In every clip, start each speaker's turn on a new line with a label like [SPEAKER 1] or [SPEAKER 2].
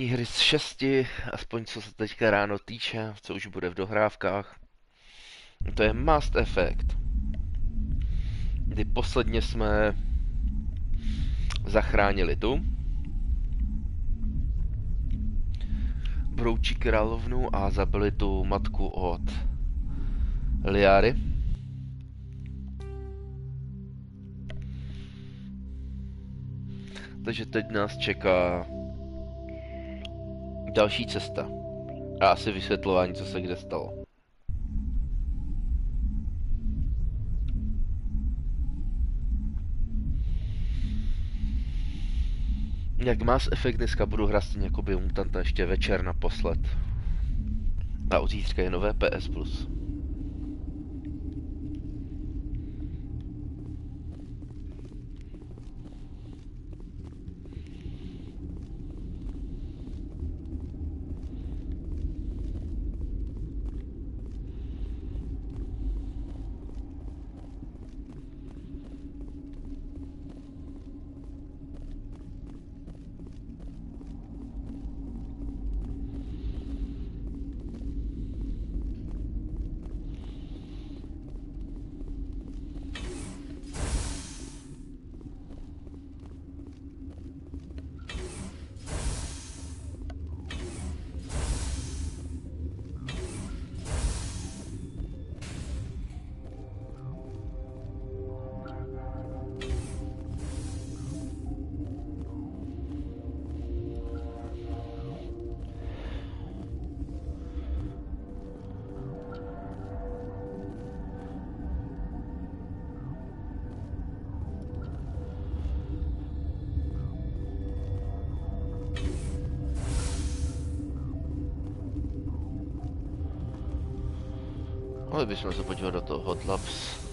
[SPEAKER 1] hry z 6, aspoň co se teďka ráno týče, co už bude v dohrávkách. To je Mass Effect, kdy posledně jsme zachránili tu broučí královnu a zabili tu matku od Liary. Takže teď nás čeká další cesta a asi vysvětlování, co se kde stalo. Jak Mass Effect dneska budu hrát stejně jako Mutanta ještě večer naposled. A od zítřka je nové PS+. Mohli bychom se podívat do toho Hot Labs.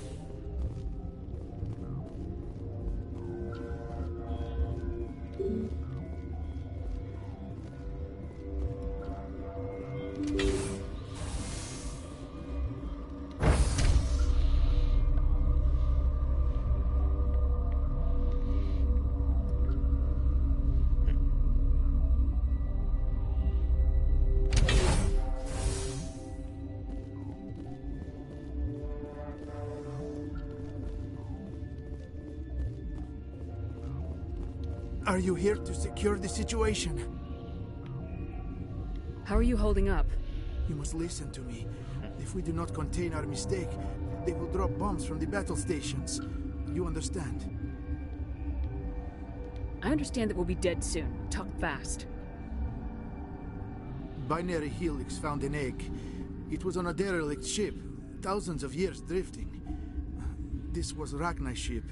[SPEAKER 2] Are you here to secure the situation?
[SPEAKER 3] How are you holding up?
[SPEAKER 2] You must listen to me. If we do not contain our mistake, they will drop bombs from the battle stations. You understand?
[SPEAKER 3] I understand that we'll be dead soon. Talk fast.
[SPEAKER 2] Binary Helix found an egg. It was on a derelict ship, thousands of years drifting. This was Rachni's ship.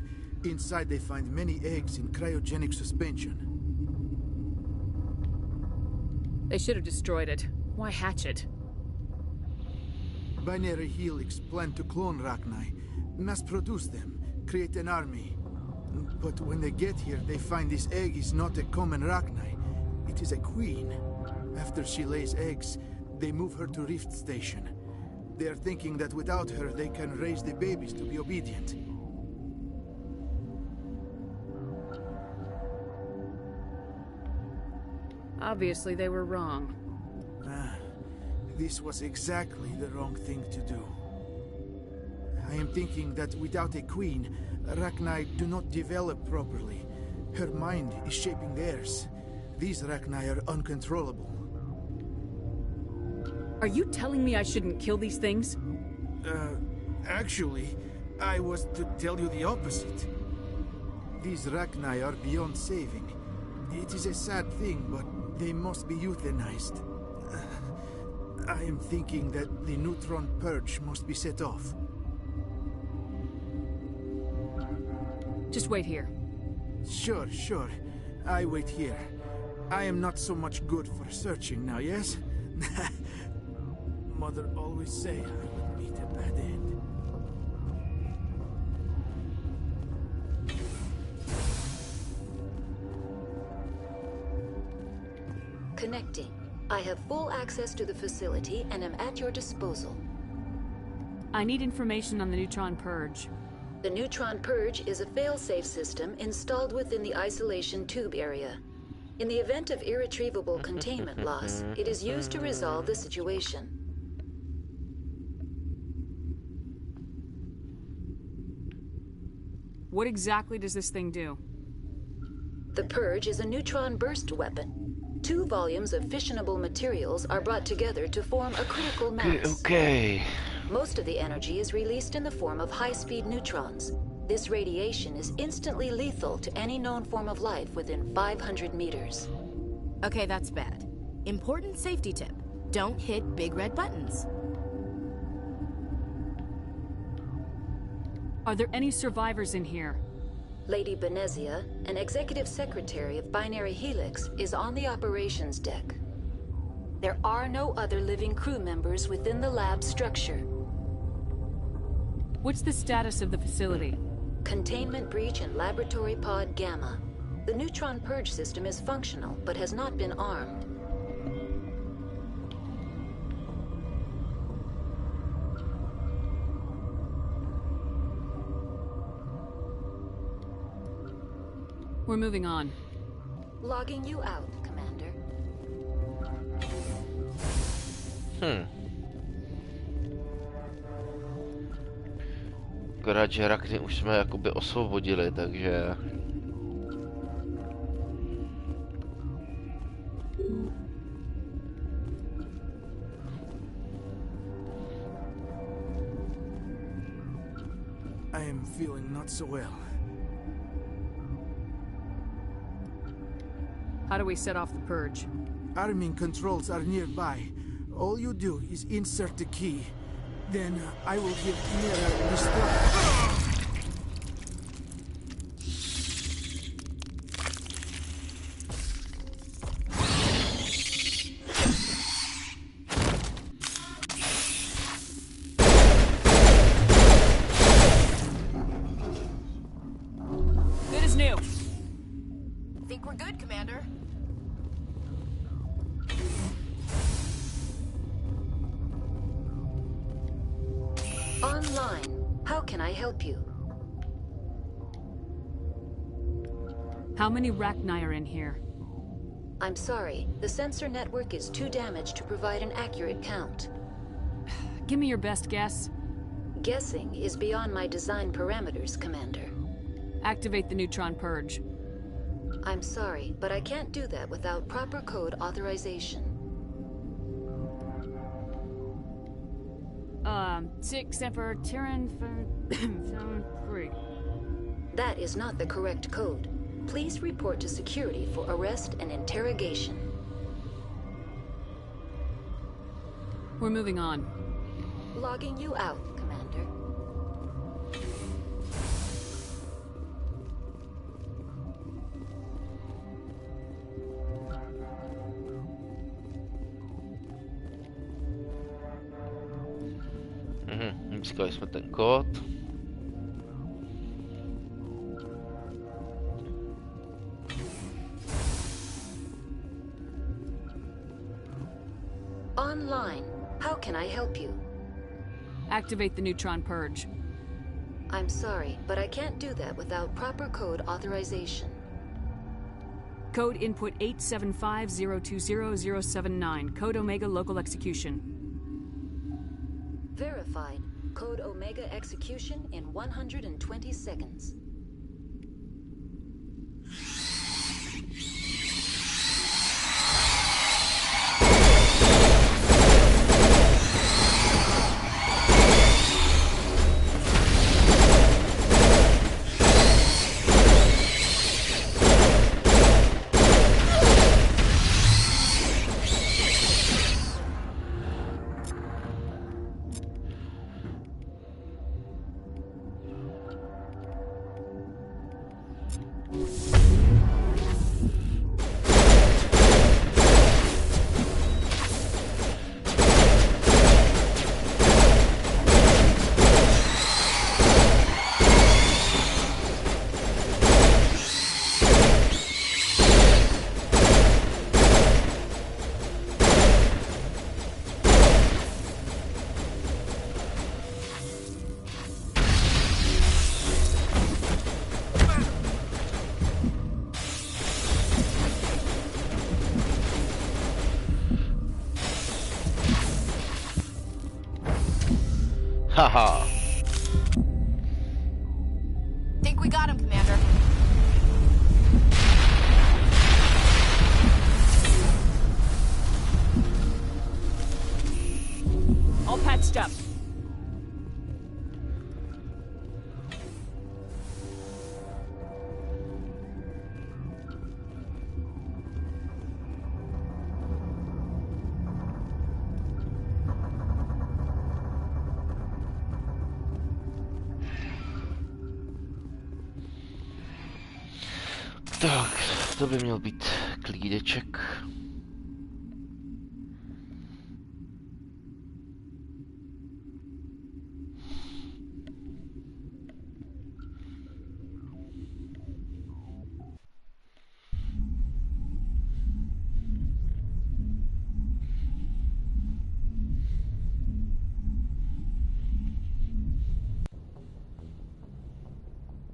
[SPEAKER 2] Inside they find many eggs in cryogenic suspension.
[SPEAKER 3] They should have destroyed it. Why hatch it?
[SPEAKER 2] Binary Helix planned to clone Rachni, mass produce them, create an army. But when they get here, they find this egg is not a common Rachni. It is a queen. After she lays eggs, they move her to Rift Station. They are thinking that without her, they can raise the babies to be obedient.
[SPEAKER 3] Obviously, they were wrong.
[SPEAKER 2] This was exactly the wrong thing to do. I am thinking that without a queen, Rachni do not develop properly. Her mind is shaping theirs. These Rachni are uncontrollable.
[SPEAKER 3] Are you telling me I shouldn't kill these things?
[SPEAKER 2] Actually, I was to tell you the opposite. These Rachni are beyond saving. It is a sad thing, but they must be euthanized. I am thinking that the neutron purge must be set off.
[SPEAKER 3] Just wait here.
[SPEAKER 2] Sure, sure. I wait here. I am not so much good for searching now, yes? Mother always say I would meet a bad end.
[SPEAKER 4] Connecting. I have full access to the facility and am at your disposal.
[SPEAKER 3] I need information on the neutron purge.
[SPEAKER 4] The neutron purge is a fail-safe system installed within the isolation tube area. In the event of irretrievable containment loss, it is used to resolve the situation.
[SPEAKER 3] What exactly does this thing do?
[SPEAKER 4] The Purge is a neutron burst weapon. 2 volumes of fissionable materials are brought together to form a critical mass.
[SPEAKER 1] Okay.
[SPEAKER 4] Most of the energy is released in the form of high-speed neutrons. This radiation is instantly lethal to any known form of life within 500 meters.
[SPEAKER 5] Okay, that's bad. Important safety tip. Don't hit big red buttons.
[SPEAKER 3] Are there any survivors in here?
[SPEAKER 4] Lady Benezia, an executive secretary of Binary Helix, is on the operations deck. There are no other living crew members within the lab structure.
[SPEAKER 3] What's the status of the facility?
[SPEAKER 4] Containment breach in Laboratory Pod Gamma. The neutron purge system is functional, but has not been armed.
[SPEAKER 3] We're moving on.
[SPEAKER 4] Logging you out, Commander.
[SPEAKER 1] Akorát, že Rakny už jsme jakoby osvobodili, takže...
[SPEAKER 2] I am feeling not so well.
[SPEAKER 3] How do we set off the purge?
[SPEAKER 2] Arming controls are nearby. All you do is insert the key. Then I will give Mira destruct.
[SPEAKER 3] Good as new.
[SPEAKER 5] Think we're good, Commander?
[SPEAKER 4] Online. How can I help you?
[SPEAKER 3] How many Rachni are in here?
[SPEAKER 4] I'm sorry. The sensor network is too damaged to provide an accurate count.
[SPEAKER 3] Give me your best guess.
[SPEAKER 4] Guessing is beyond my design parameters, Commander.
[SPEAKER 3] Activate the neutron purge.
[SPEAKER 4] I'm sorry, but I can't do that without proper code authorization.
[SPEAKER 3] 6 Emperor Tyrann 3.
[SPEAKER 4] That is not the correct code. Please report to security for arrest and interrogation.
[SPEAKER 3] We're moving on.
[SPEAKER 4] Logging you out, Commander.
[SPEAKER 1] Získali jsme ten kód.
[SPEAKER 4] Online. How can I help you?
[SPEAKER 3] Activate the neutron purge.
[SPEAKER 4] I'm sorry, but I can't do that without proper code authorization.
[SPEAKER 3] Code input 875020079. Code Omega local execution.
[SPEAKER 4] Verified. Code Omega execution in 120 seconds.
[SPEAKER 1] Haha.
[SPEAKER 5] Think we got him, Commander.
[SPEAKER 3] All patched up.
[SPEAKER 1] Tak, to by měl být klídeček.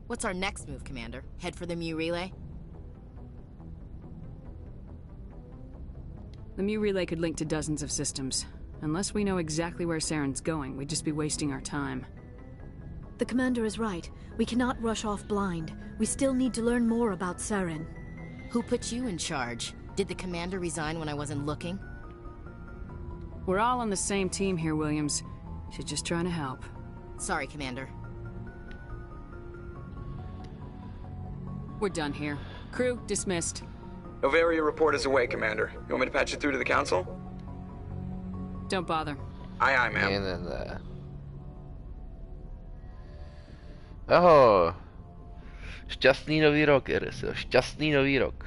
[SPEAKER 5] What's our next move, Commander? Head for the Mu relay?
[SPEAKER 3] The Mu relay could link to dozens of systems. Unless we know exactly where Saren's going, we'd just be wasting our time.
[SPEAKER 6] The commander is right. We cannot rush off blind. We still need to learn more about Saren.
[SPEAKER 5] Who put you in charge? Did the commander resign when I wasn't looking?
[SPEAKER 3] We're all on the same team here, Williams. She's just trying to help.
[SPEAKER 5] Sorry, Commander.
[SPEAKER 3] We're done here. Crew, dismissed.
[SPEAKER 7] Novaria report is away, Commander. You want me to patch it through to the Council?
[SPEAKER 3] Don't bother.
[SPEAKER 7] Aye, aye, ma'am.
[SPEAKER 1] Aho. Šťastný nový rok, Ereso. Šťastný nový rok.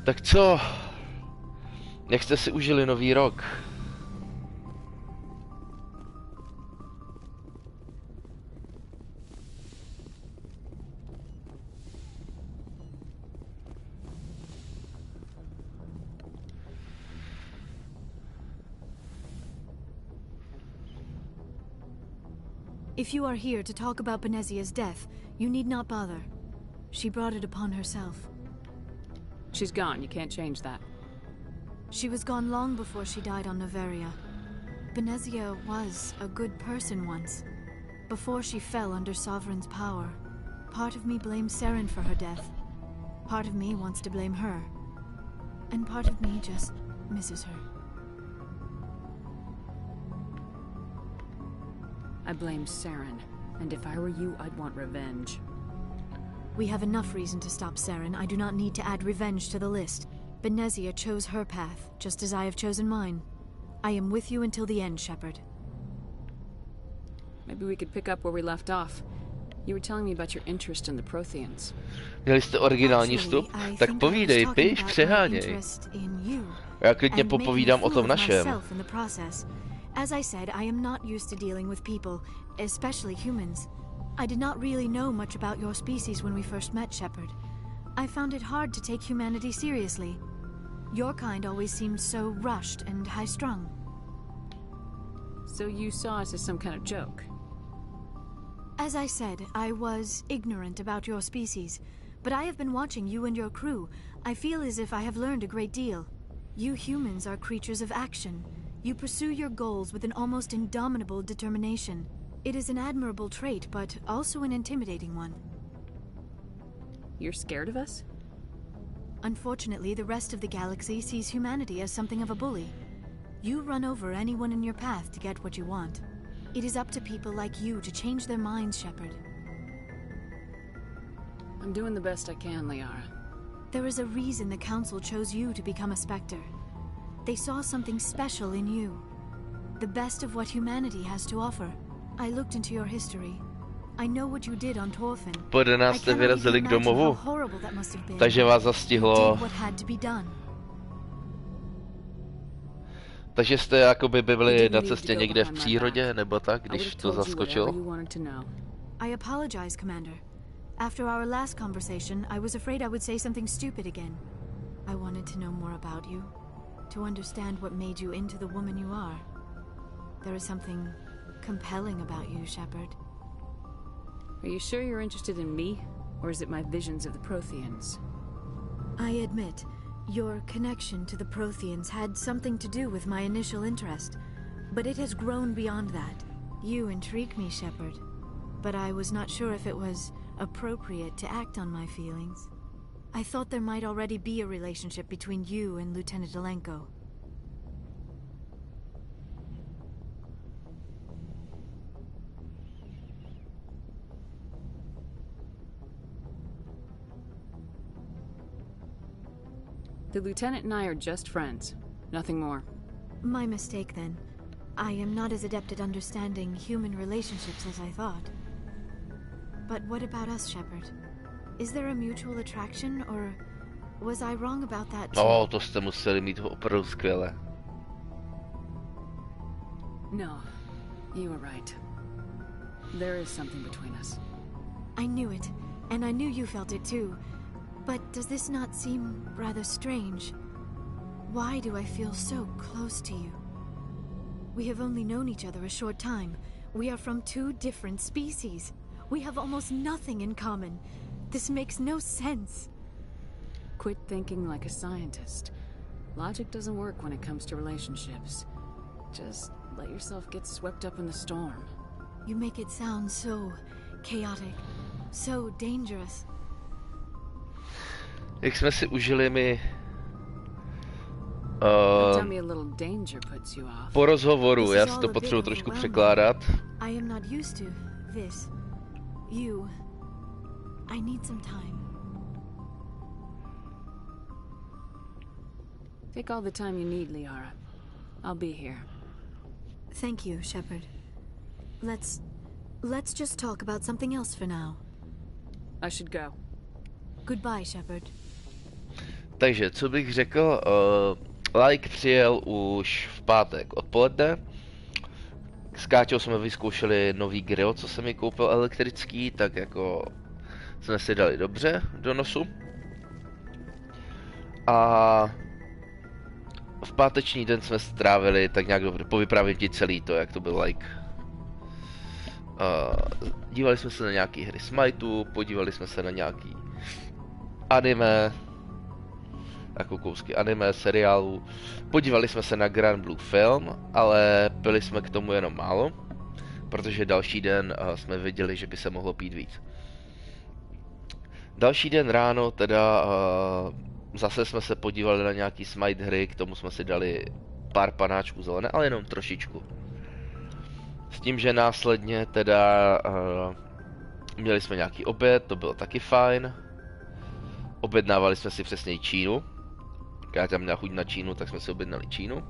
[SPEAKER 1] Tak co? Jak jste si užili nový rok?
[SPEAKER 6] If you are here to talk about Benezia's death, you need not bother. She brought it upon herself.
[SPEAKER 3] She's gone. You can't change that.
[SPEAKER 6] She was gone long before she died on Novaria. Benezia was a good person once, before she fell under Sovereign's power. Part of me blames Saren for her death. Part of me wants to blame her. And part of me just misses her.
[SPEAKER 3] I blame Saren. And if I were you, I'd want revenge.
[SPEAKER 6] We have enough reason to stop Saren. I do not need to add revenge to the list. Benezia chose her path, just as I have chosen mine. I am with you until the end, Shepard.
[SPEAKER 3] Maybe we could pick up where we left off. You were telling me about your interest in the Protheans.
[SPEAKER 1] Měli jste originální vstup? Tak povídej, piš, přeháněj. Já klidně popovídám o tom našem.
[SPEAKER 6] As I said, I am not used to dealing with people, especially humans. I did not really know much about your species when we first met, Shepard. I found it hard to take humanity seriously. Your kind always seemed so rushed and high-strung.
[SPEAKER 3] So you saw us as some kind of joke?
[SPEAKER 6] As I said, I was ignorant about your species, but I have been watching you and your crew. I feel as if I have learned a great deal. You humans are creatures of action. You pursue your goals with an almost indomitable determination. It is an admirable trait, but also an intimidating one.
[SPEAKER 3] You're scared of us?
[SPEAKER 6] Unfortunately, the rest of the galaxy sees humanity as something of a bully. You run over anyone in your path to get what you want. It is up to people like you to change their minds, Shepard.
[SPEAKER 3] I'm doing the best I can, Liara.
[SPEAKER 6] There is a reason the Council chose you to become a Spectre. They saw something special in you. The best of what humanity has to offer. I looked into your history. I know what you did on Torfin.
[SPEAKER 1] Po 11 jste vyrazili k domovu, takže vás zastihlo. Takže jste jakoby byli na cestě někde v přírodě, nebo tak, když to zaskočilo?
[SPEAKER 6] I apologize, Commander. After our last conversation, I was afraid I would say something stupid again. I wanted to know more about you, to understand what made you into the woman you are. There is something compelling about you, Shepard.
[SPEAKER 3] Are you sure you're interested in me, or is it my visions of the Protheans?
[SPEAKER 6] I admit, your connection to the Protheans had something to do with my initial interest, but it has grown beyond that. You intrigue me, Shepard, but I was not sure if it was appropriate to act on my feelings. I thought there might already be a relationship between you and Lieutenant Alenko.
[SPEAKER 3] The Lieutenant and I are just friends. Nothing more.
[SPEAKER 6] My mistake, then. I am not as adept at understanding human relationships as I thought. But what about us, Shepard? Is there a mutual attraction, or was I wrong about that too?
[SPEAKER 1] No, to jste museli mít opravdu skvěle.
[SPEAKER 3] No, you were right. There is something between us.
[SPEAKER 6] I knew it, and I knew you felt it too. But does this not seem rather strange? Why do I feel so close to you? We have only known each other a short time. We are from two different species. We have almost nothing in common. This makes no sense.
[SPEAKER 3] Quit thinking like a scientist. Logic doesn't work when it comes to relationships. Just let yourself get swept up in the storm.
[SPEAKER 6] You make it sound so chaotic, so dangerous.
[SPEAKER 1] Jak jsme si užili my
[SPEAKER 3] Tell me a little danger puts you off.
[SPEAKER 1] po rozhovoru, já si to potřebuji trošku překládat.
[SPEAKER 6] I am not used to this. You. I need some time.
[SPEAKER 3] Take all the time you need, Liara. I'll be here.
[SPEAKER 6] Thank you, Shepard. Let's just talk about something else for now.
[SPEAKER 3] I should go.
[SPEAKER 6] Goodbye, Shepard.
[SPEAKER 1] Takže, co bych řekl, Like přijel už v pátek odpoledne. S Káťou jsme vyzkoušeli nový grill, co jsem mi koupil elektrický, tak jako jsme si dali dobře do nosu. A v páteční den jsme strávili tak nějak dobře, povyprávím ti celý to, jak to byl like. Dívali jsme se na nějaký hry Smiteu, podívali jsme se na nějaký anime, jako kousky anime, seriálů. Podívali jsme se na Grand Blue film, ale pili jsme k tomu jenom málo, protože další den jsme viděli, že by se mohlo pít víc. Další den ráno teda zase jsme se podívali na nějaký Smite hry, k tomu jsme si dali pár panáčků zelené, ale jenom trošičku. S tím, že následně teda měli jsme nějaký oběd, to bylo taky fajn. Objednávali jsme si přesněji Čínu. Káťa měla chuť na Čínu, tak jsme si objednali Čínu.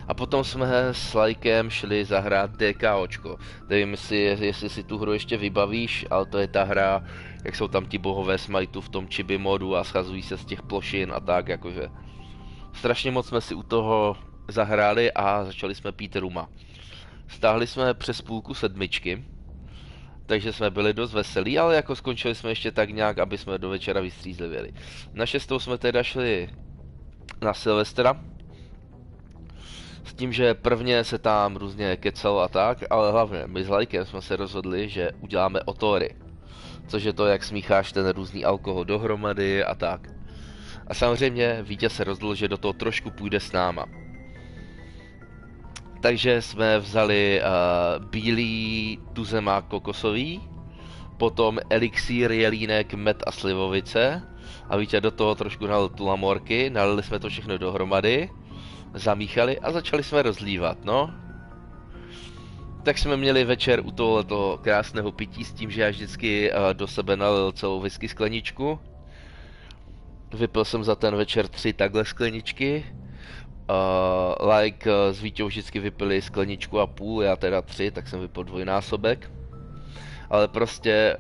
[SPEAKER 1] A potom jsme s Lajkem šli zahrát DKOčko. Nevím, jestli si tu hru ještě vybavíš, ale to je ta hra, jak jsou tam ti bohové Smiteu v tom chibi modu a schazují se z těch plošin a tak, jakože. Strašně moc jsme si u toho zahráli a začali jsme pít ruma. Stáhli jsme přes půlku sedmičky, takže jsme byli dost veselí, ale jako skončili jsme ještě tak nějak, aby jsme do večera vystřízlivěli. Na 6. jsme teda šli na Silvestra, s tím, že prvně se tam různě kecalo a tak, ale hlavně my s Lajkem jsme se rozhodli, že uděláme otory. Což je to, jak smícháš ten různý alkohol dohromady a tak. A samozřejmě Vítě se rozhodl, že do toho trošku půjde s náma. Takže jsme vzali bílý tuzemák kokosový, potom elixír, jelínek, med a slivovice a Vítě do toho trošku nalil tulamorky, nalili jsme to všechno dohromady, zamíchali a začali jsme rozlívat, no. Tak jsme měli večer u tohoto krásného pití s tím, že já vždycky do sebe nalil celou whisky skleničku. Vypil jsem za ten večer 3 takhle skleničky. Like s Víťou vždycky vypili skleničku a půl, já teda 3, tak jsem vypil dvojnásobek. Ale prostě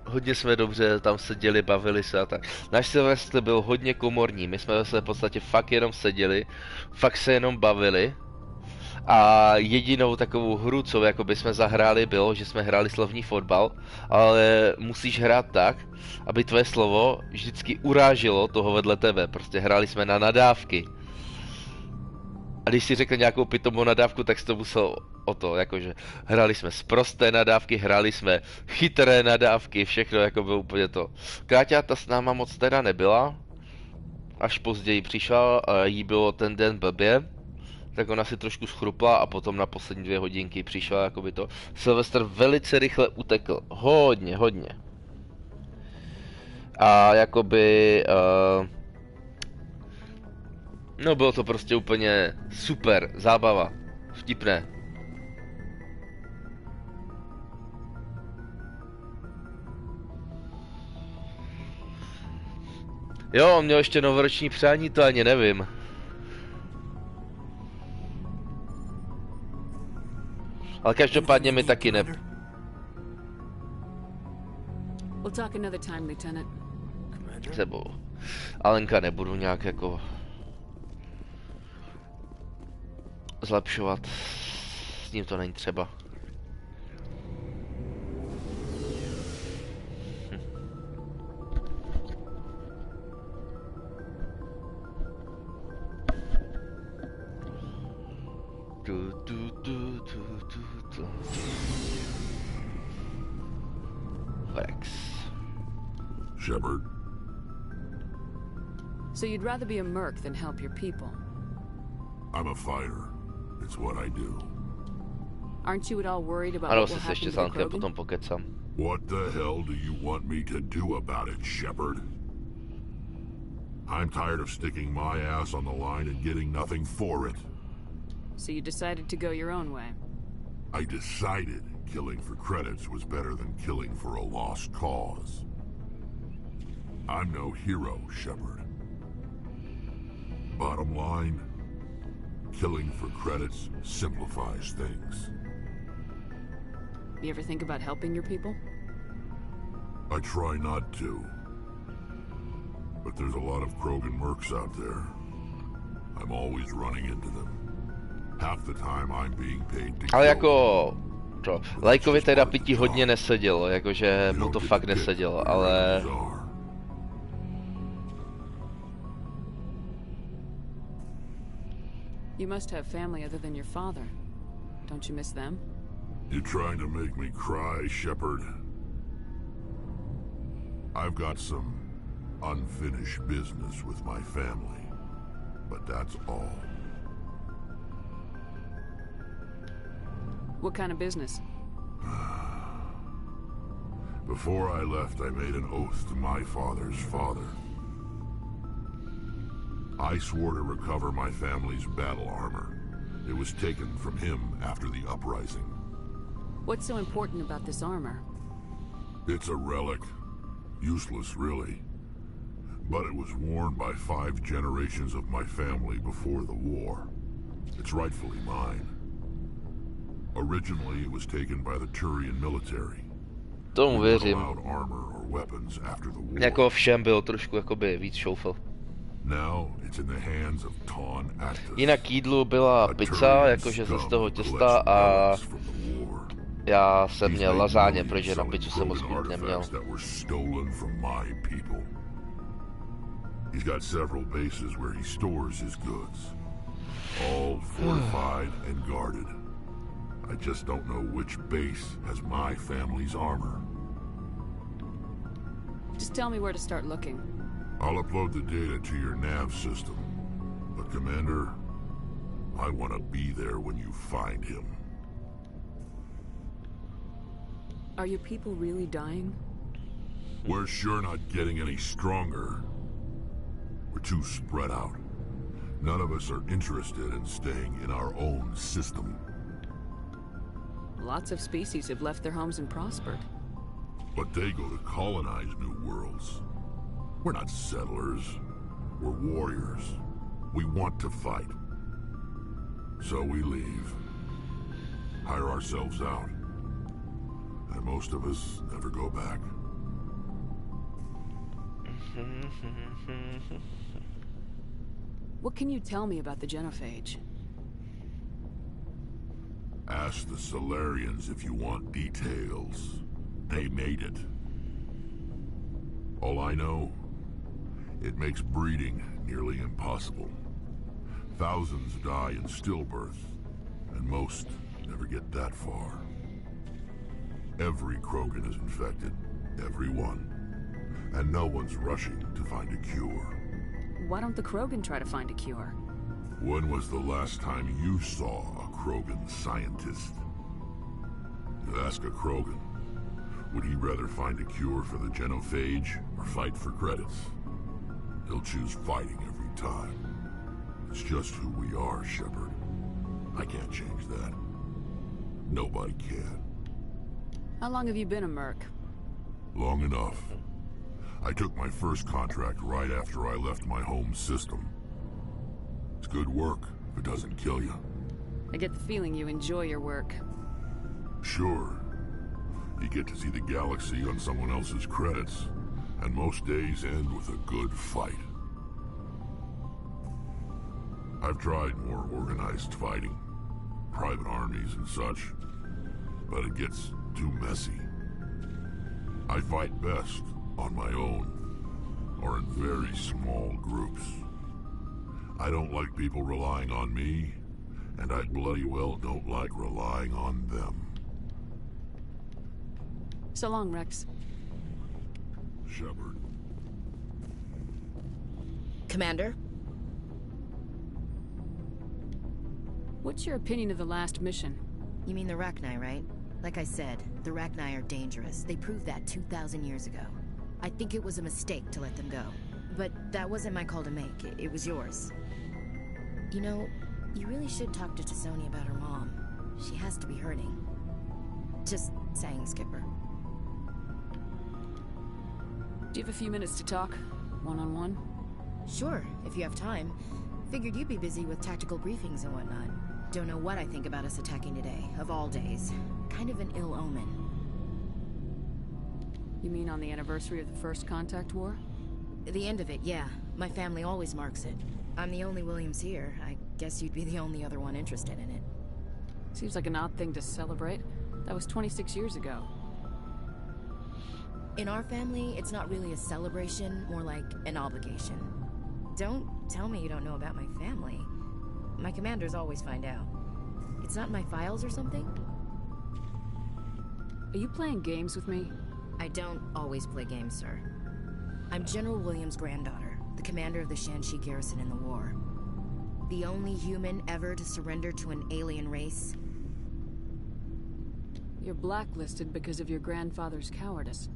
[SPEAKER 1] hodně jsme dobře tam seděli, bavili se a tak. Náš Silvestr byl hodně komorní, my jsme se v podstatě fakt jenom seděli, fakt se jenom bavili. A jedinou takovou hru, co jakoby jsme zahráli, bylo, že jsme hráli slovní fotbal, ale musíš hrát tak, aby tvoje slovo vždycky uráželo toho vedle tebe. Prostě hráli jsme na nadávky. A když si řekl nějakou pitomou nadávku, tak jsi to musel o to, jakože hráli jsme sprosté nadávky, hráli jsme chytré nadávky, všechno jako bylo úplně to. Kráťáta s náma moc teda nebyla, až později přišla a jí bylo ten den blbě, tak ona si trošku schrupla a potom na poslední 2 hodinky přišla jakoby to. Sylvester velice rychle utekl, hodně. A jakoby... No bylo to prostě úplně super, zábava, vtipné. Jo, on měl ještě novoroční přání, to ani nevím. Ale každopádně mi taky ne...
[SPEAKER 3] We'll talk another time, Lieutenant.
[SPEAKER 1] Sebou. Alenka nebudu nějak jako... zlepšovat. S ním to není třeba. Rex.
[SPEAKER 8] Shepard.
[SPEAKER 3] So you'd rather be a merc than help your people?
[SPEAKER 8] I'm a fighter. It's what I do.
[SPEAKER 3] Aren't you at all worried about
[SPEAKER 1] Ano,
[SPEAKER 3] what
[SPEAKER 1] se
[SPEAKER 3] will happen
[SPEAKER 1] ještě
[SPEAKER 3] to
[SPEAKER 1] s
[SPEAKER 3] the
[SPEAKER 1] Alenkem
[SPEAKER 3] Krogan?
[SPEAKER 1] potom pokecám.
[SPEAKER 8] What the hell do you want me to do about it, Shepard? I'm tired of sticking my ass on the line and getting nothing for it.
[SPEAKER 3] So you decided to go your own way?
[SPEAKER 8] I decided killing for credits was better than killing for a lost cause. I'm no hero, Shepard. Bottom line, killing for credits simplifies things.
[SPEAKER 3] You ever think about helping your people?
[SPEAKER 8] I try not to. But there's a lot of Krogan mercs out there. I'm always running into them. Half the time I'm being paid to
[SPEAKER 1] Ale
[SPEAKER 8] kill
[SPEAKER 1] jako... To, Lajkovi teda pití hodně nesedělo, jakože mu to fakt nesedělo, ale...
[SPEAKER 3] You must have family other than your father. Don't you miss them?
[SPEAKER 8] You trying to make me cry, Shepard? I've got some unfinished business with my family, but that's all.
[SPEAKER 3] What kind of business?
[SPEAKER 8] Before I left, I made an oath to my father's father. I swore to recover my family's battle armor. It was taken from him after the uprising.
[SPEAKER 3] What's so important about this armor?
[SPEAKER 8] It's a relic. Useless, really. But it was worn by 5 generations of my family before the war. It's rightfully mine. Originally, it was taken by the Turian military.
[SPEAKER 1] Tomu věřím.
[SPEAKER 8] Allowed armor or weapons after the war.
[SPEAKER 1] Jako všem byl trošku jakoby víc šoufl.
[SPEAKER 8] Now it's in the hands of Ton Actus.
[SPEAKER 1] Jinak k jídlu byla pizza, jakože ze z toho těsta a já jsem měl lazáně, protože na pizzu jsem moc mít neměl.
[SPEAKER 8] He's got several bases where he stores his goods. All fortified and guarded. I just don't know which base has my family's armor.
[SPEAKER 3] Just tell me where to start looking.
[SPEAKER 8] I'll upload the data to your nav system. But Commander, I want to be there when you find him.
[SPEAKER 3] Are your people really dying?
[SPEAKER 8] We're sure not getting any stronger. We're too spread out. None of us are interested in staying in our own system.
[SPEAKER 3] Lots of species have left their homes and prospered.
[SPEAKER 8] But they go to colonize new worlds. We're not settlers. We're warriors. We want to fight. So we leave. Hire ourselves out. And most of us never go back.
[SPEAKER 3] What can you tell me about the genophage?
[SPEAKER 8] Ask the Solarians if you want details. They made it. All I know, it makes breeding nearly impossible. Thousands die in stillbirth, and most never get that far. Every Krogan is infected, every one. And no one's rushing to find a cure.
[SPEAKER 3] Why don't the Krogan try to find a cure?
[SPEAKER 8] When was the last time you saw a Krogan scientist? You ask a Krogan, would he rather find a cure for the genophage or fight for credits? He'll choose fighting every time. It's just who we are, Shepard. I can't change that. Nobody can.
[SPEAKER 3] How long have you been a merc?
[SPEAKER 8] Long enough. I took my first contract right after I left my home system. It's good work if it doesn't kill you.
[SPEAKER 3] I get the feeling you enjoy your work.
[SPEAKER 8] Sure. You get to see the galaxy on someone else's credits, and most days end with a good fight. I've tried more organized fighting, private armies and such, but it gets too messy. I fight best on my own, or in very small groups. I don't like people relying on me, and I bloody well don't like relying on them.
[SPEAKER 3] So long, Rex.
[SPEAKER 8] Shepard.
[SPEAKER 5] Commander?
[SPEAKER 3] What's your opinion of the last mission?
[SPEAKER 5] You mean the Rachni, right? Like I said, the Rachni are dangerous. They proved that 2,000 years ago. I think it was a mistake to let them go. But that wasn't my call to make. It was yours. You know, you really should talk to T'Soni about her mom. She has to be hurting. Just saying, Skipper.
[SPEAKER 3] Do you have a few minutes to talk? One-on-one?
[SPEAKER 5] Sure, if you have time. Figured you'd be busy with tactical briefings and whatnot. Don't know what I think about us attacking today, of all days. Kind of an ill omen.
[SPEAKER 3] You mean on the anniversary of the First Contact War?
[SPEAKER 5] The end of it, yeah. My family always marks it. I'm the only Williams here. I guess you'd be the only other one interested in it.
[SPEAKER 3] Seems like an odd thing to celebrate. That was 26 years ago.
[SPEAKER 5] In our family, it's not really a celebration, more like an obligation. Don't tell me you don't know about my family. My commanders always find out. It's not in my files or something?
[SPEAKER 3] Are you playing games with me?
[SPEAKER 5] I don't always play games, sir. I'm General Williams' granddaughter, the commander of the Shanxi garrison in the war. The only human ever to surrender to an alien race.
[SPEAKER 3] You're blacklisted because of your grandfather's cowardice.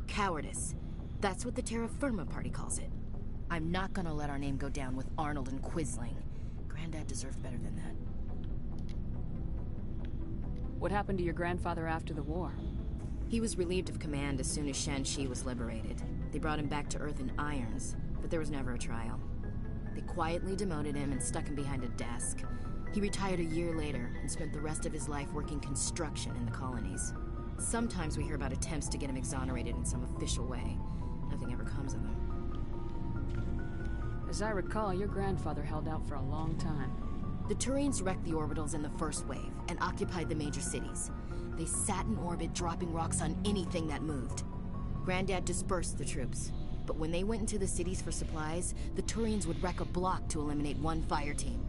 [SPEAKER 5] Cowardice. That's what the Terra Firma Party calls it. I'm not gonna let our name go down with Arnold and Quisling. Granddad deserved better than that.
[SPEAKER 3] What happened to your grandfather after the war?
[SPEAKER 5] He was relieved of command as soon as Shanxi was liberated. They brought him back to Earth in irons, but there was never a trial. They quietly demoted him and stuck him behind a desk. He retired a year later and spent the rest of his life working construction in the colonies. Sometimes we hear about attempts to get him exonerated in some official way. Nothing ever comes of them.
[SPEAKER 3] As I recall, your grandfather held out for a long time.
[SPEAKER 5] The Turians wrecked the orbitals in the first wave and occupied the major cities. They sat in orbit, dropping rocks on anything that moved. Granddad dispersed the troops, but when they went into the cities for supplies, the Turians would wreck a block to eliminate one fire team.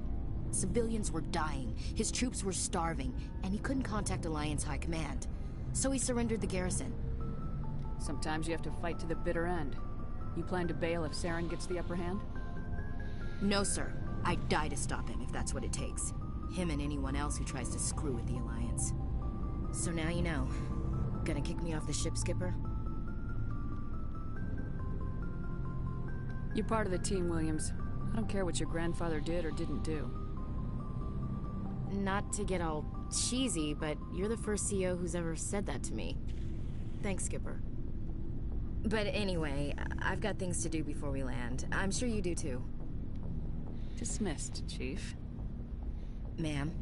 [SPEAKER 5] Civilians were dying, his troops were starving, and he couldn't contact Alliance High Command. So he surrendered the garrison.
[SPEAKER 3] Sometimes you have to fight to the bitter end. You plan to bail if Saren gets the upper hand?
[SPEAKER 5] No, sir. I'd die to stop him if that's what it takes. Him and anyone else who tries to screw with the Alliance. So now you know. Gonna kick me off the ship, Skipper?
[SPEAKER 3] You're part of the team, Williams. I don't care what your grandfather did or didn't do.
[SPEAKER 5] Not to get all cheesy, but you're the first CO who's ever said that to me. Thanks, Skipper. But anyway, I've got things to do before we land. I'm sure you do too.
[SPEAKER 3] Dismissed, Chief.
[SPEAKER 5] Ma'am.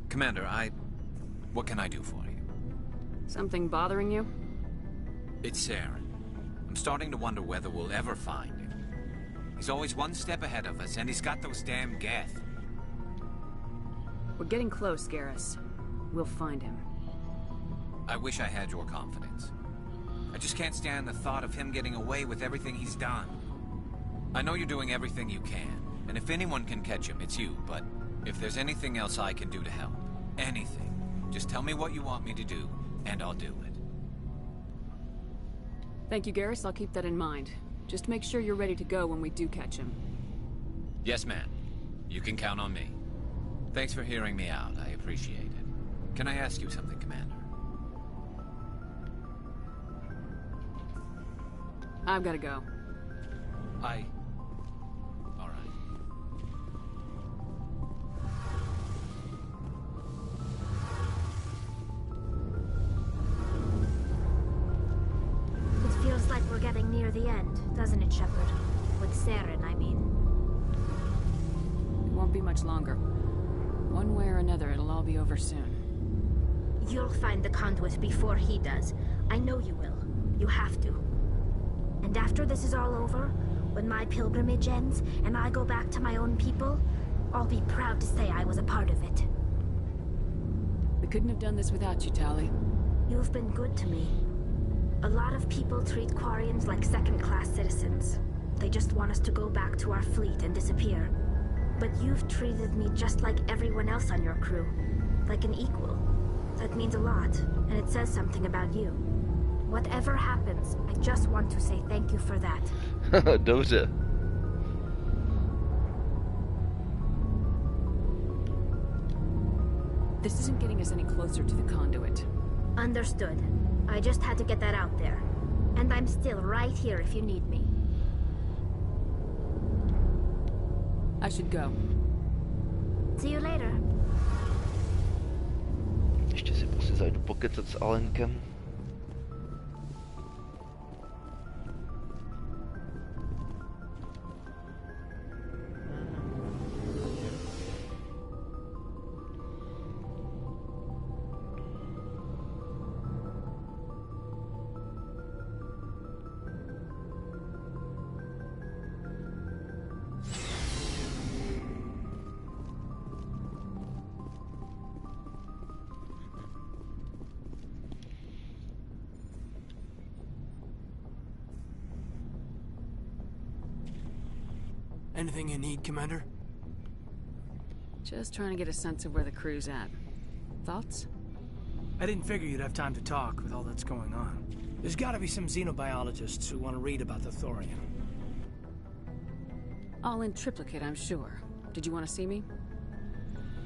[SPEAKER 9] Commander, what can I do for you?
[SPEAKER 3] Something bothering you?
[SPEAKER 9] It's Saren. I'm starting to wonder whether we'll ever find him. He's always one step ahead of us, and he's got those damn Geth.
[SPEAKER 3] We're getting close, Garrus. We'll find him.
[SPEAKER 9] I wish I had your confidence. I just can't stand the thought of him getting away with everything he's done. I know you're doing everything you can, and if anyone can catch him, it's you, but if there's anything else I can do to help, anything, just tell me what you want me to do, and I'll do it.
[SPEAKER 3] Thank you, Garrus. I'll keep that in mind. Just make sure you're ready to go when we do catch him.
[SPEAKER 9] Yes, ma'am. You can count on me. Thanks for hearing me out. I appreciate it. Can I ask you something, Commander?
[SPEAKER 3] I've gotta go.
[SPEAKER 9] All right.
[SPEAKER 10] It feels like we're getting near the end, doesn't it, Shepard? With Saren, I mean.
[SPEAKER 3] It won't be much longer. One way or another, it'll all be over soon.
[SPEAKER 10] You'll find the conduit before he does. I know you will. You have to. And after this is all over, when my pilgrimage ends and I go back to my own people, I'll be proud to say I was a part of it.
[SPEAKER 3] We couldn't have done this without you, Tali.
[SPEAKER 10] You've been good to me. A lot of people treat Quarians like second-class citizens. They just want us to go back to our fleet and disappear. But you've treated me just like everyone else on your crew. Like an equal. That means a lot, and it says something about you. Whatever happens, I just want to say thank you for that.
[SPEAKER 1] Dobře.
[SPEAKER 3] This isn't getting us any closer to the conduit.
[SPEAKER 10] Understood. I just had to get that out there. And I'm still right here if you need me.
[SPEAKER 3] I should go.
[SPEAKER 10] See you later.
[SPEAKER 1] Ještě si prostě zajdu pokecat s Alenkem.
[SPEAKER 11] Anything you need, Commander?
[SPEAKER 3] Just trying to get a sense of where the crew's at. Thoughts?
[SPEAKER 11] I didn't figure you'd have time to talk with all that's going on. There's gotta be some xenobiologists who want to read about the thorium.
[SPEAKER 3] All in triplicate, I'm sure. Did you want to see me?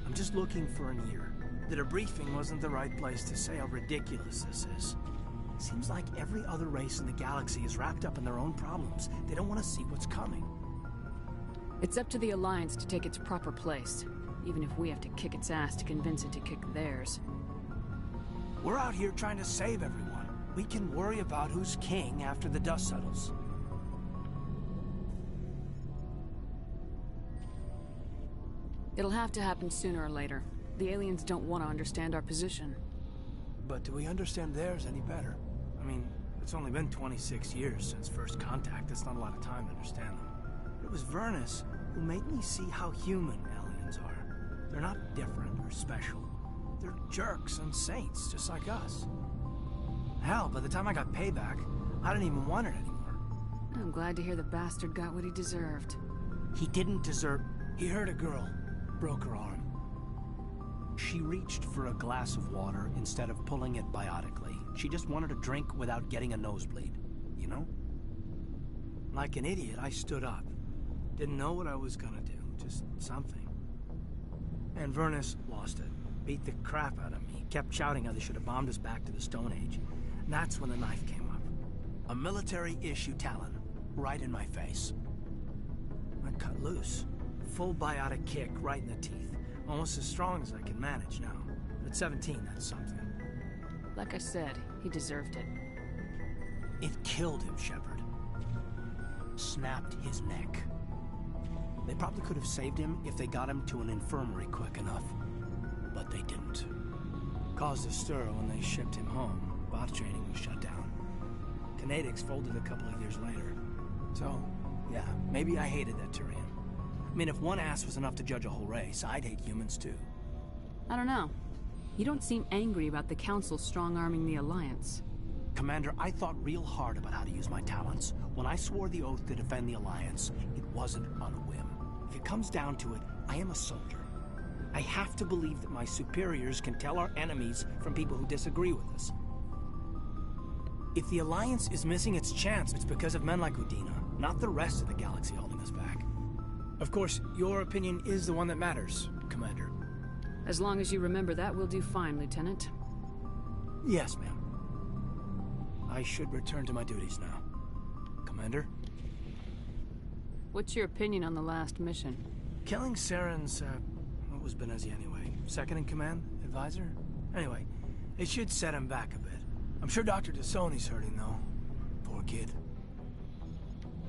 [SPEAKER 11] I'm just looking for an ear. The debriefing wasn't the right place to say how ridiculous this is. Seems like every other race in the galaxy is wrapped up in their own problems. They don't want to see what's coming.
[SPEAKER 3] It's up to the Alliance to take its proper place, even if we have to kick its ass to convince it to kick theirs.
[SPEAKER 11] We're out here trying to save everyone. We can worry about who's king after the dust settles.
[SPEAKER 3] It'll have to happen sooner or later. The aliens don't want to understand our position.
[SPEAKER 11] But do we understand theirs any better? I mean, it's only been 26 years since first contact. That's not a lot of time to understand them. It was Vernus who made me see how human aliens are. They're not different or special. They're jerks and saints, just like us. Hell, by the time I got payback, I didn't even want it anymore.
[SPEAKER 3] I'm glad to hear the bastard got what he deserved.
[SPEAKER 11] He didn't deserve... He hurt a girl, broke her arm. She reached for a glass of water instead of pulling it biotically. She just wanted a drink without getting a nosebleed, you know? Like an idiot, I stood up. Didn't know what I was gonna do, just something. And Vernus lost it. Beat the crap out of me. Kept shouting how they should have bombed us back to the Stone Age. And that's when the knife came up. A military-issue talon, right in my face. I cut loose. Full biotic kick right in the teeth. Almost as strong as I can manage now. But at 17, that's something.
[SPEAKER 3] Like I said, he deserved it.
[SPEAKER 11] It killed him, Shepard. Snapped his neck. They probably could have saved him if they got him to an infirmary quick enough. But they didn't. Caused a stir when they shipped him home. Bot training was shut down. Kinetics folded a couple of years later. So, Yeah, maybe I hated that Tyrion. I mean, if one ass was enough to judge a whole race, I'd hate humans too.
[SPEAKER 3] I don't know. You don't seem angry about the Council strong-arming the Alliance.
[SPEAKER 11] Commander, I thought real hard about how to use my talents. When I swore the oath to defend the Alliance, it wasn't on a whim. If it comes down to it, I am a soldier. I have to believe that my superiors can tell our enemies from people who disagree with us. If the Alliance is missing its chance, it's because of men like Udina, not the rest of the galaxy holding us back. Of course, your opinion is the one that matters, Commander.
[SPEAKER 3] As long as you remember that, we'll do fine, Lieutenant.
[SPEAKER 11] Yes, ma'am. I should return to my duties now. Commander?
[SPEAKER 3] What's your opinion on the last mission?
[SPEAKER 11] Killing Saren's, what was Benezia anyway? Second in command? Advisor? Anyway, it should set him back a bit. I'm sure Dr. Dasoni's hurting, though. Poor kid.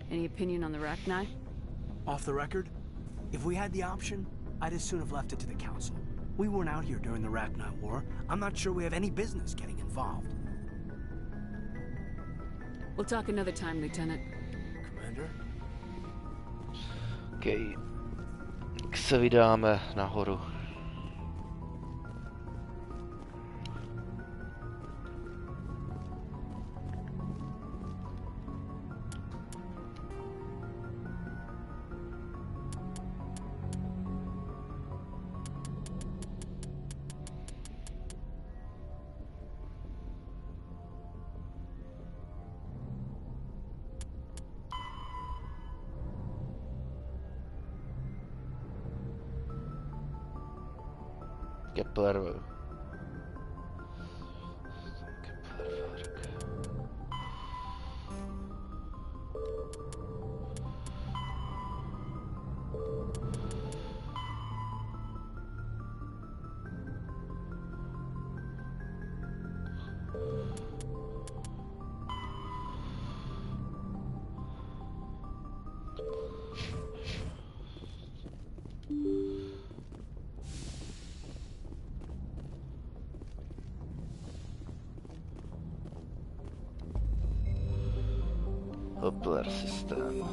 [SPEAKER 3] Any opinion on the Rachni?
[SPEAKER 11] Off the record, if we had the option, I'd as soon have left it to the Council. We weren't out here during the Rachni War. I'm not sure we have any business getting involved.
[SPEAKER 3] We'll talk another time, Lieutenant.
[SPEAKER 11] Commander?
[SPEAKER 1] Okay. Tak se vydáme nahoru. Kepler. Doppler systém.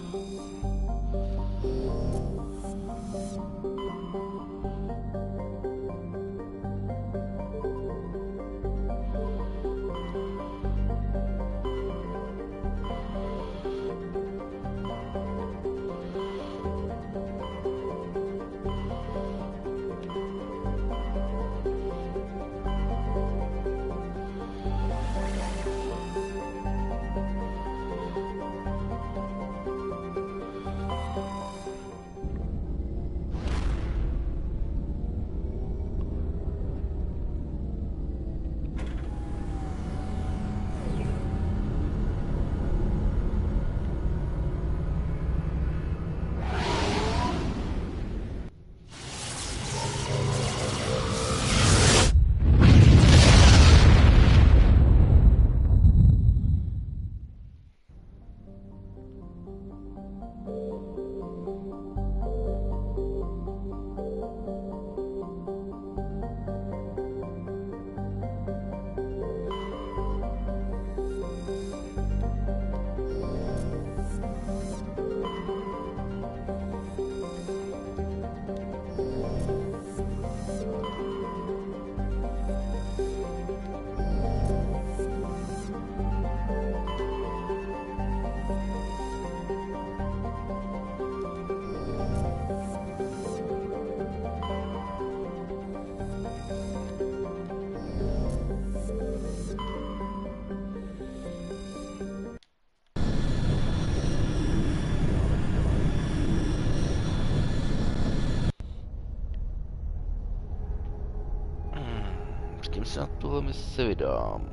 [SPEAKER 1] S kým se na tuhle misi vydám?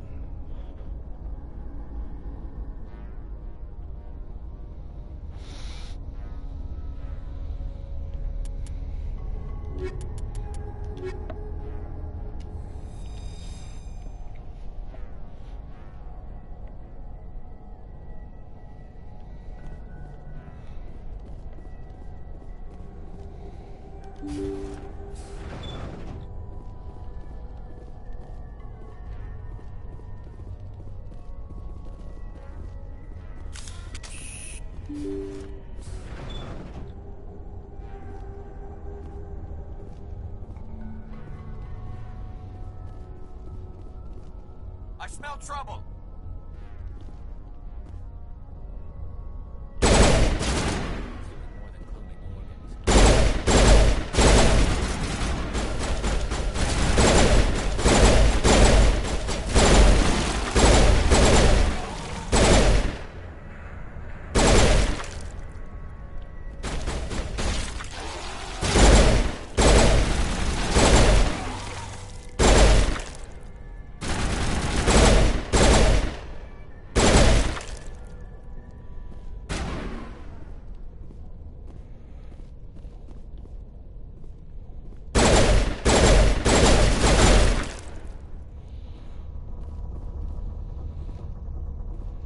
[SPEAKER 9] I smell trouble.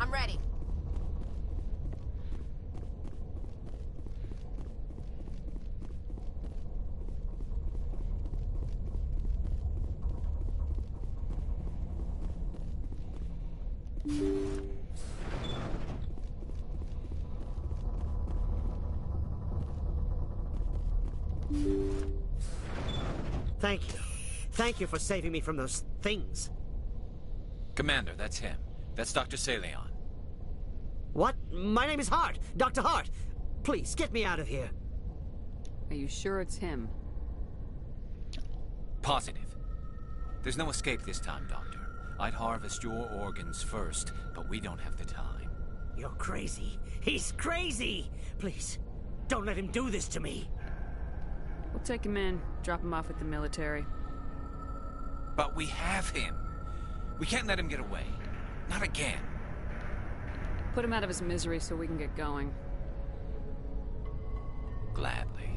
[SPEAKER 5] I'm ready.
[SPEAKER 12] Thank you. Thank you for saving me from those things.
[SPEAKER 9] Commander, that's him. That's Dr. Saleon.
[SPEAKER 12] What? My name is Hart. Dr. Hart. Please, get me out of here.
[SPEAKER 3] Are you sure it's him?
[SPEAKER 9] Positive. There's no escape this time, Doctor. I'd harvest your organs first, but we don't have the time.
[SPEAKER 12] You're crazy. He's crazy! Please, don't let him do this to me.
[SPEAKER 3] We'll take him in, drop him off at the military.
[SPEAKER 9] But we have him. We can't let him get away. Not again.
[SPEAKER 3] Put him out of his misery so we can get going.
[SPEAKER 9] Gladly.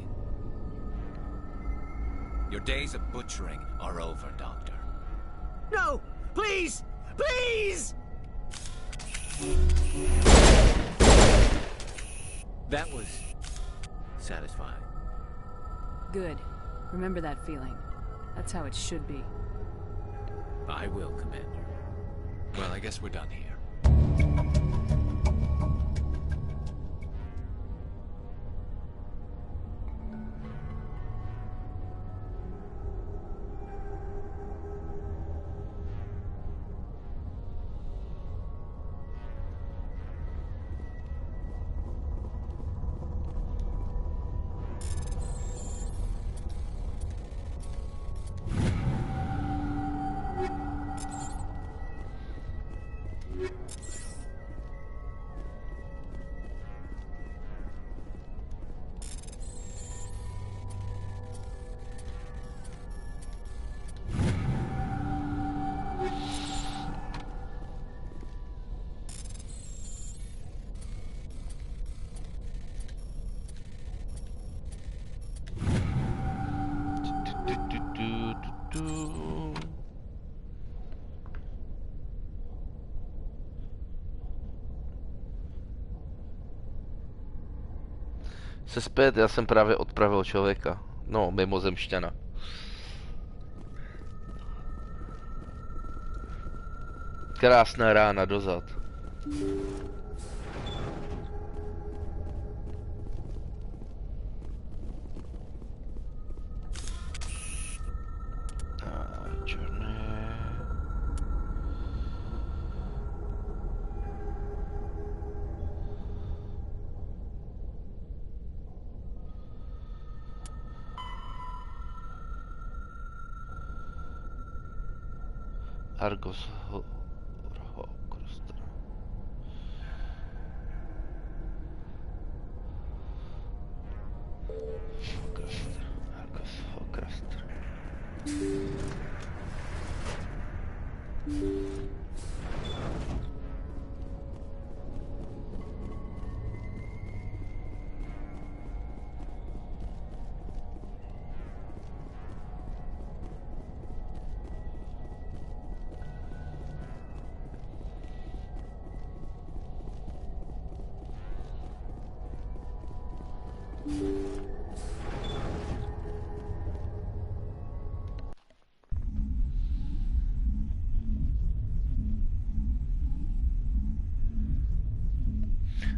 [SPEAKER 9] Your days of butchering are over, Doctor.
[SPEAKER 12] No! Please! Please!
[SPEAKER 9] That was satisfying.
[SPEAKER 3] Good. Remember that feeling. That's how it should be.
[SPEAKER 9] I will, Commander. Well, I guess we're done here.
[SPEAKER 1] Se zpět, já jsem právě odpravil člověka. No, mimozemšťana. Krásná rána dozad. Argos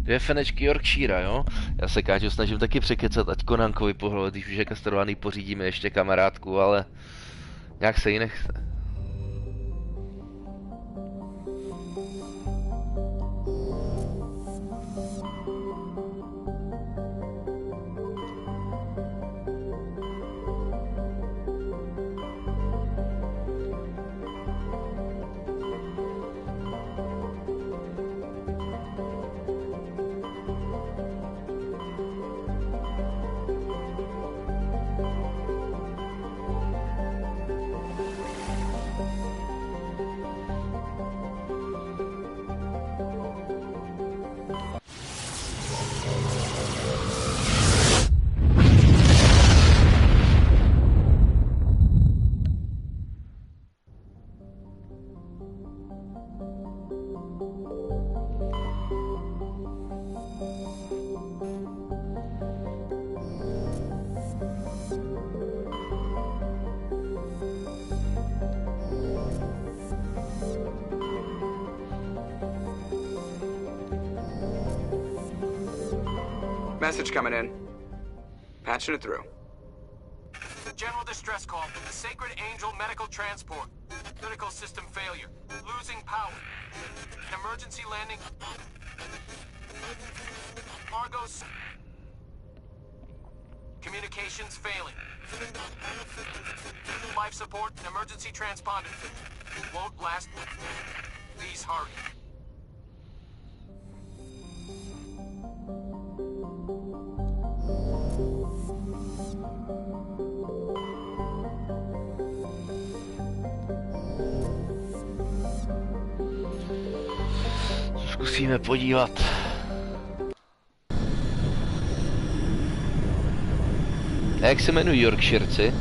[SPEAKER 1] Dvě fenečky Yorkshire, jo? Já se Káťu snažím taky překecat, ať Konankovi pohled, když už je kastrovaný, pořídíme ještě kamarádku, ale nějak se jí nechce.
[SPEAKER 7] Message coming in. Patching it through.
[SPEAKER 13] General distress call. Sacred Angel medical transport. Critical system failure. Losing power. Emergency landing. Argos. Communications failing. Life support and emergency transponder. Won't last. Please hurry.
[SPEAKER 1] Zkusíme podívat. A jak se jmenují Yorkshireci?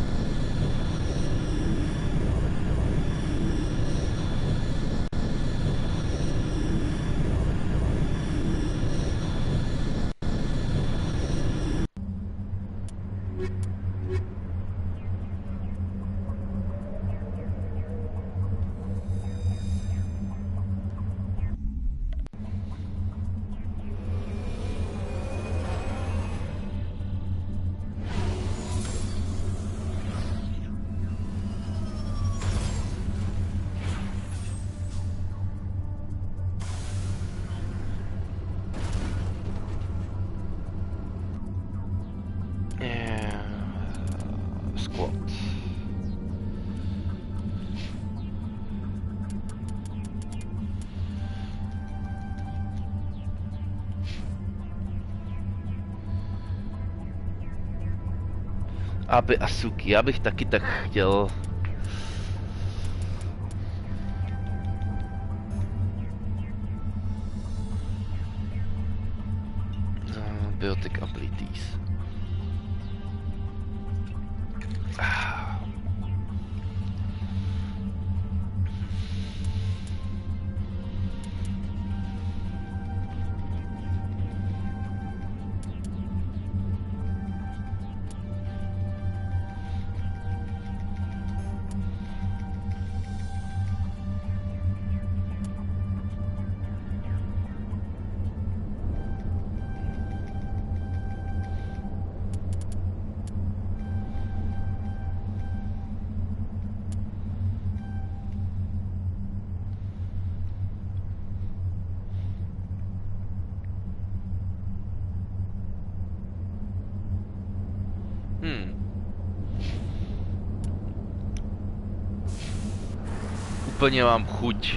[SPEAKER 1] Aby Asuki, já bych taky tak chtěl. Biotic abilities. Úplně mám chuť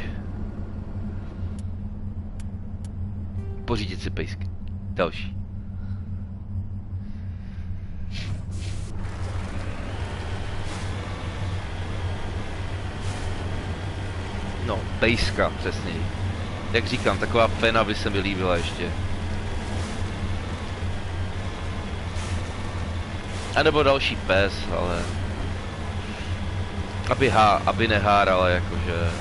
[SPEAKER 1] pořídit si pejsky. Další. No, pejska, přesněji. Jak říkám, taková fena by se mi líbila ještě. A nebo další pes, ale... Aby nehárala, jakože...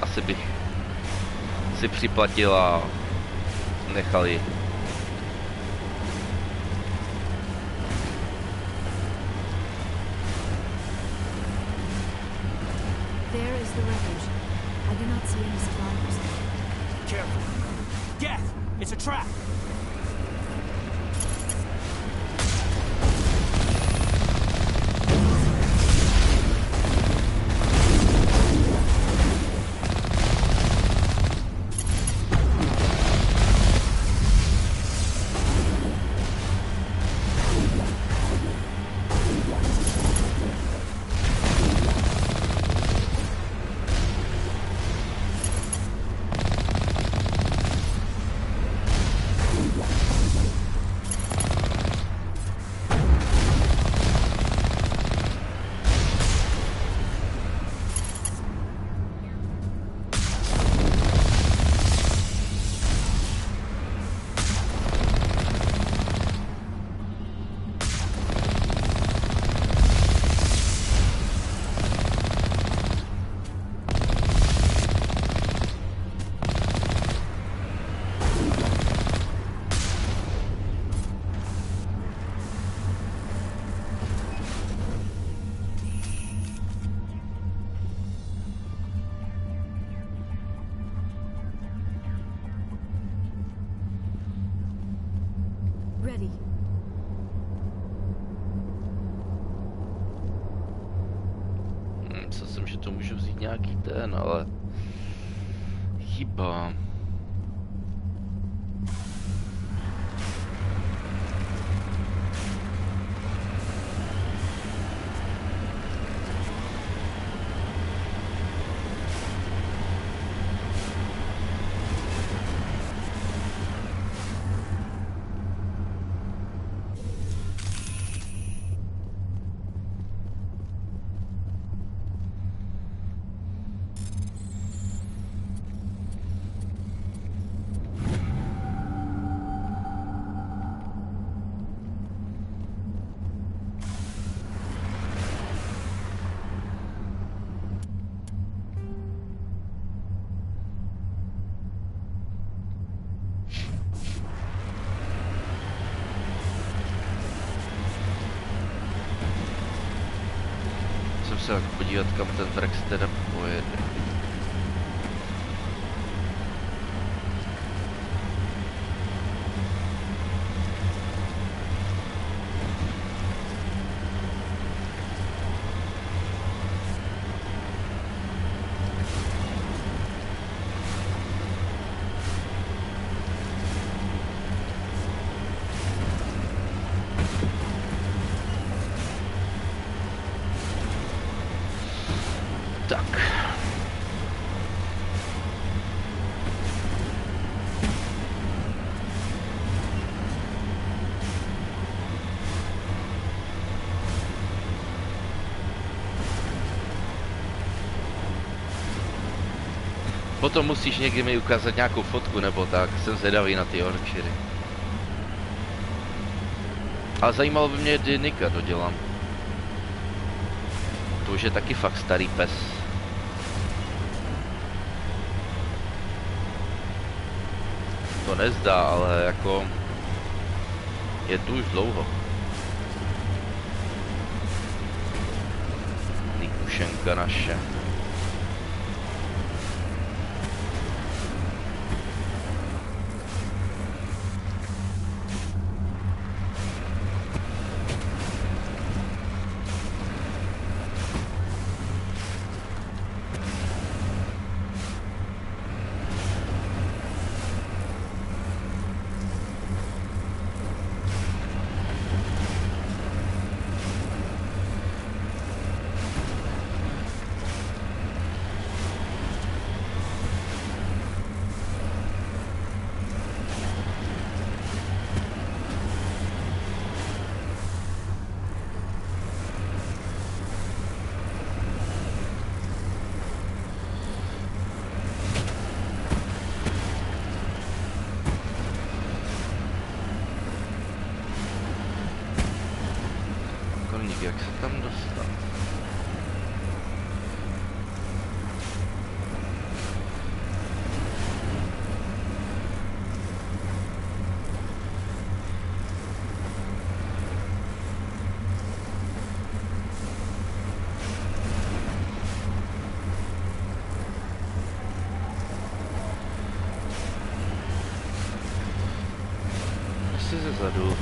[SPEAKER 1] Asi bych si připlatil a nechal ji.
[SPEAKER 6] There is the wreckage. I do not see any survivors.
[SPEAKER 11] Careful. Death! It's a trap!
[SPEAKER 1] to můžu vzít nějaký ten, ale... Chyba. Se podívat, kam ten Rex teda pojede. Potom musíš někdy mi ukázat nějakou fotku nebo tak, jsem zvědavý na ty orčiry. Ale zajímalo by mě, kdy Nika dodělám. To už je taky fakt starý pes. To nezdá, ale jako... Je tu už dlouho. Nikušenka naše. Jak se tam dostat? Asi ze zadu.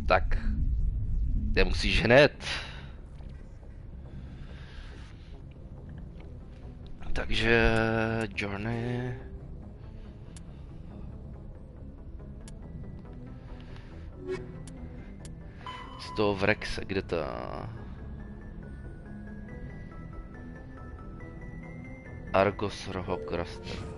[SPEAKER 1] Tak, nemusíš hned. Takže Journey. Z toho v Rexe, kde ta... Argos Rohokraster.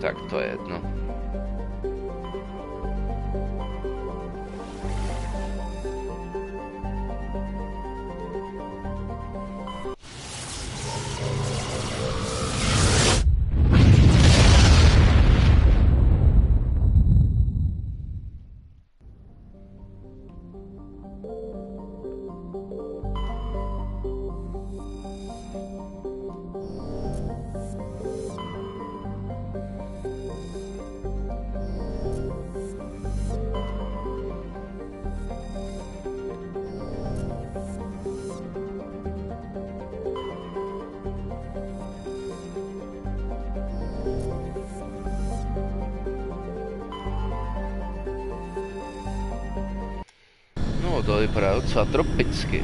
[SPEAKER 1] Tak to je jedno. No, to vypadá docela tropicky.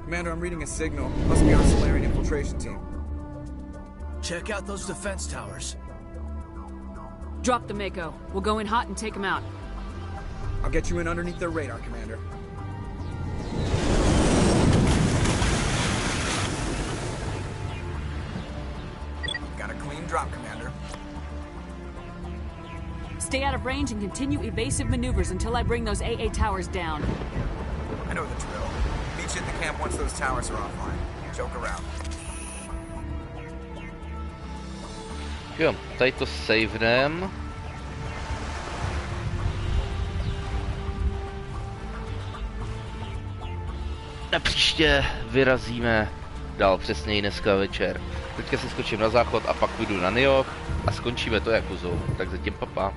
[SPEAKER 7] Commander, I'm reading a signal. Must be our Liary infiltration team.
[SPEAKER 11] Check out those defense towers.
[SPEAKER 3] Drop the Mako. We'll go in hot and take them out.
[SPEAKER 7] I'll get you in underneath their radar, Commander. Got a clean drop, Commander.
[SPEAKER 3] Stay out of range and continue evasive maneuvers until I bring those AA towers down.
[SPEAKER 7] I know the drill. Meet you at the camp once those towers are offline. Joke around.
[SPEAKER 1] Jo, tady to savenem. A příště vyrazíme dál, přesněji dneska večer. Teďka si skočím na záchod a pak půjdu na Nioh a skončíme to Jakuzou. Tak zatím papa.